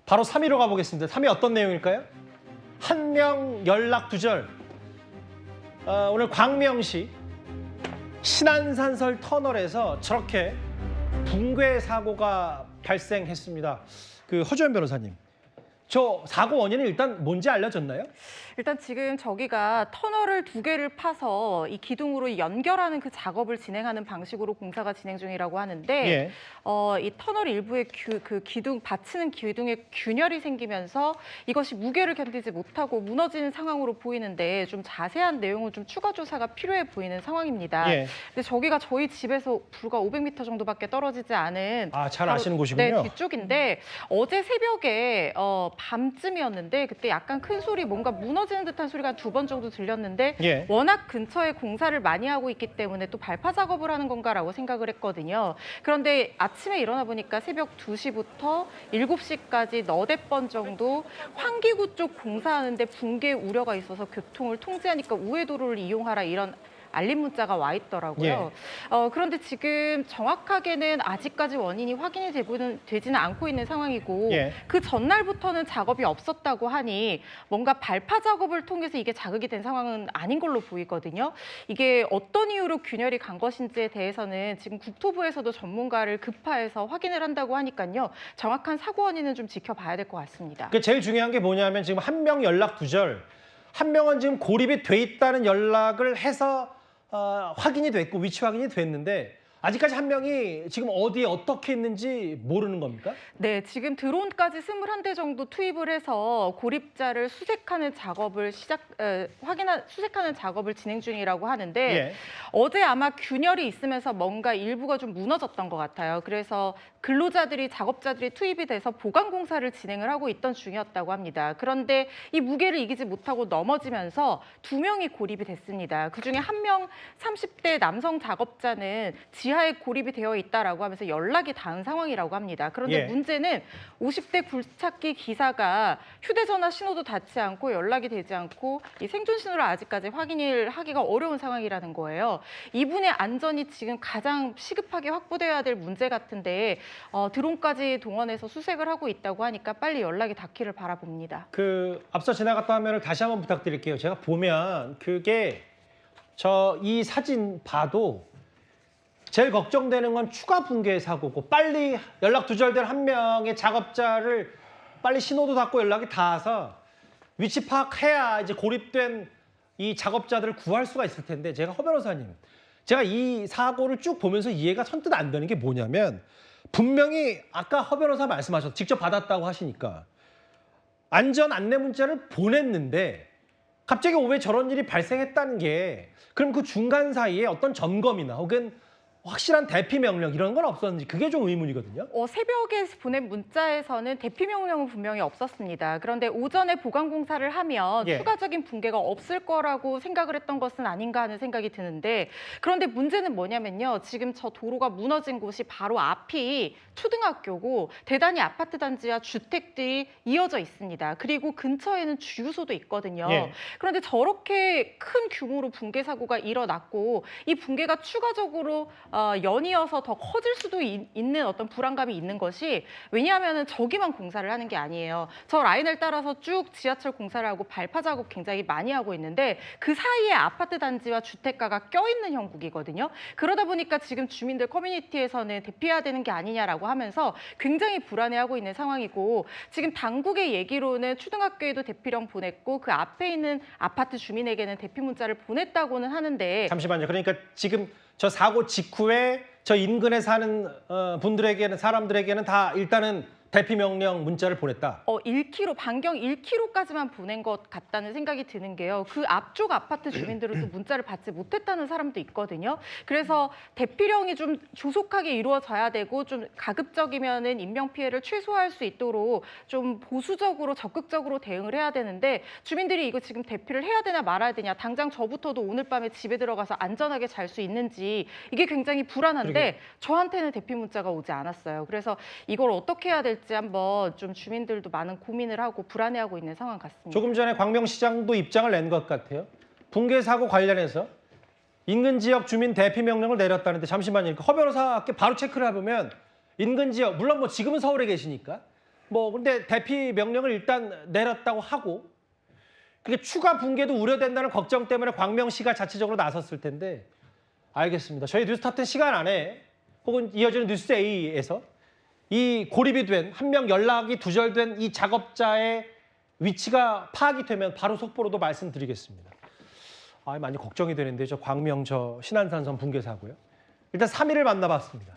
바로 3위로 가보겠습니다. 3위 어떤 내용일까요? 한 명 연락 두절. 오늘 광명시 신안산설 터널에서 저렇게 붕괴 사고가 발생했습니다. 허주연 변호사님, 저 사고 원인이 일단 뭔지 알려졌나요? 일단 지금 저기가 터널을 2개를 파서 이 기둥으로 연결하는 그 작업을 진행하는 방식으로 공사가 진행 중이라고 하는데 예. 이 터널 일부에 그 기둥 받치는 기둥에 균열이 생기면서 이것이 무게를 견디지 못하고 무너지는 상황으로 보이는데 좀 자세한 내용은 좀 추가 조사가 필요해 보이는 상황입니다. 예. 근데 저기가 저희 집에서 불과 500m 정도밖에 떨어지지 않은 잘 아시는 바로, 곳이군요. 네, 뒤쪽인데 어제 새벽에 밤쯤이었는데 그때 약간 큰 소리, 뭔가 무너지는 듯한 소리가 2번 정도 들렸는데 예. 워낙 근처에 공사를 많이 하고 있기 때문에 또 발파 작업을 하는 건가라고 생각을 했거든요. 그런데 아침에 일어나 보니까 새벽 2시부터 7시까지 너댓 번 정도 환기구 쪽 공사하는데 붕괴 우려가 있어서 교통을 통제하니까 우회도로를 이용하라, 이런 알림 문자가 와 있더라고요. 그런데 지금 정확하게는 아직까지 원인이 확인이 되지는 않고 있는 상황이고 예. 그 전날부터는 작업이 없었다고 하니 뭔가 발파 작업을 통해서 이게 자극이 된 상황은 아닌 걸로 보이거든요. 이게 어떤 이유로 균열이 간 것인지에 대해서는 지금 국토부에서도 전문가를 급파해서 확인을 한다고 하니까요. 정확한 사고 원인은 좀 지켜봐야 될 것 같습니다. 제일 중요한 게 뭐냐면 지금 한 명 연락 두절, 한 명은 지금 고립이 돼 있다는 연락을 해서 확인이 됐고 위치 확인이 됐는데 아직까지 한 명이 지금 어디에 어떻게 있는지 모르는 겁니까? 네, 지금 드론까지 21대 정도 투입을 해서 고립자를 수색하는 작업을 수색하는 작업을 진행 중이라고 하는데 예. 어제 아마 균열이 있으면서 뭔가 일부가 좀 무너졌던 것 같아요. 그래서 근로자들이, 작업자들이 투입이 돼서 보강 공사를 진행을 하고 있던 중이었다고 합니다. 그런데 이 무게를 이기지 못하고 넘어지면서 2명이 고립이 됐습니다. 그중에 1명 30대 남성 작업자는 지하에 고립이 되어 있다라고 하면서 연락이 닿은 상황이라고 합니다. 그런데 예. 문제는 50대 굴착기 기사가 휴대전화 신호도 닿지 않고 연락이 되지 않고 이 생존 신호를 아직까지 확인을 하기가 어려운 상황이라는 거예요. 이분의 안전이 지금 가장 시급하게 확보돼야 될 문제 같은데 드론까지 동원해서 수색을 하고 있다고 하니까 빨리 연락이 닿기를 바라봅니다. 앞서 지나갔던 화면을 다시 한번 부탁드릴게요. 제가 보면 이 사진 봐도 제일 걱정되는 건 추가 붕괴 사고고, 빨리 연락 두절된 한 명의 작업자를 빨리 신호도 닿고 연락이 닿아서 위치 파악해야 이제 고립된 이 작업자들을 구할 수가 있을 텐데, 허 변호사님, 제가 이 사고를 쭉 보면서 이해가 선뜻 안 되는 게 뭐냐면, 분명히 아까 허 변호사 말씀하셨죠. 직접 받았다고 하시니까 안전 안내 문자를 보냈는데 갑자기 왜 저런 일이 발생했다는 게, 그럼 그 중간 사이에 어떤 점검이나 혹은 확실한 대피 명령 이런 건 없었는지, 그게 좀 의문이거든요. 새벽에 보낸 문자에서는 대피 명령은 분명히 없었습니다. 그런데 오전에 보강 공사를 하면 예. 추가적인 붕괴가 없을 거라고 생각을 했던 것은 아닌가 하는 생각이 드는데, 그런데 문제는 뭐냐면요. 지금 저 도로가 무너진 곳이 바로 앞이 초등학교고 대단히 아파트 단지와 주택들이 이어져 있습니다. 그리고 근처에는 주유소도 있거든요. 예. 그런데 저렇게 큰 규모로 붕괴 사고가 일어났고 이 붕괴가 추가적으로 연이어서 더 커질 수도 있는 어떤 불안감이 있는 것이, 왜냐하면 저기만 공사를 하는 게 아니에요. 저 라인을 따라서 쭉 지하철 공사를 하고 발파 작업 굉장히 많이 하고 있는데 그 사이에 아파트 단지와 주택가가 껴있는 형국이거든요. 그러다 보니까 지금 주민들 커뮤니티에서는 대피해야 되는 게 아니냐라고 하면서 굉장히 불안해하고 있는 상황이고, 지금 당국의 얘기로는 초등학교에도 대피령 보냈고 그 앞에 있는 아파트 주민에게는 대피 문자를 보냈다고는 하는데, 잠시만요. 그러니까 지금 저 사고 직후에 저 인근에 사는 사람들에게는 다 일단은 대피 명령 문자를 보냈다. 1km, 반경 1km까지만 보낸 것 같다는 생각이 드는 게요. 그 앞쪽 아파트 주민들은 또 문자를 받지 못했다는 사람도 있거든요. 그래서 대피령이 좀 조속하게 이루어져야 되고, 좀 가급적이면은 인명 피해를 최소화할 수 있도록 좀 보수적으로 적극적으로 대응을 해야 되는데, 주민들이 이거 지금 대피를 해야 되나 말아야 되냐, 당장 저부터도 오늘 밤에 집에 들어가서 안전하게 잘 수 있는지, 이게 굉장히 불안한데 그러게요. 저한테는 대피 문자가 오지 않았어요. 그래서 이걸 어떻게 해야 될지 한번 좀 주민들도 많은 고민을 하고 불안해하고 있는 상황 같습니다. 조금 전에 광명시장도 입장을 낸 것 같아요. 붕괴 사고 관련해서 인근 지역 주민 대피 명령을 내렸다는데, 잠시만요. 허 변호사께 바로 체크를 해보면 인근 지역, 물론 지금은 서울에 계시니까 근데 대피 명령을 일단 내렸다고 하고 그게 추가 붕괴도 우려된다는 걱정 때문에 광명시가 자체적으로 나섰을 텐데 알겠습니다. 저희 뉴스탑10 시간 안에 혹은 이어지는 뉴스A에서 이 고립이 된 한 명 연락이 두절된 이 작업자의 위치가 파악이 되면 바로 속보로도 말씀드리겠습니다. 많이 걱정이 되는데 저 광명 저 신안산선 붕괴 사고요. 일단 3일을 만나봤습니다.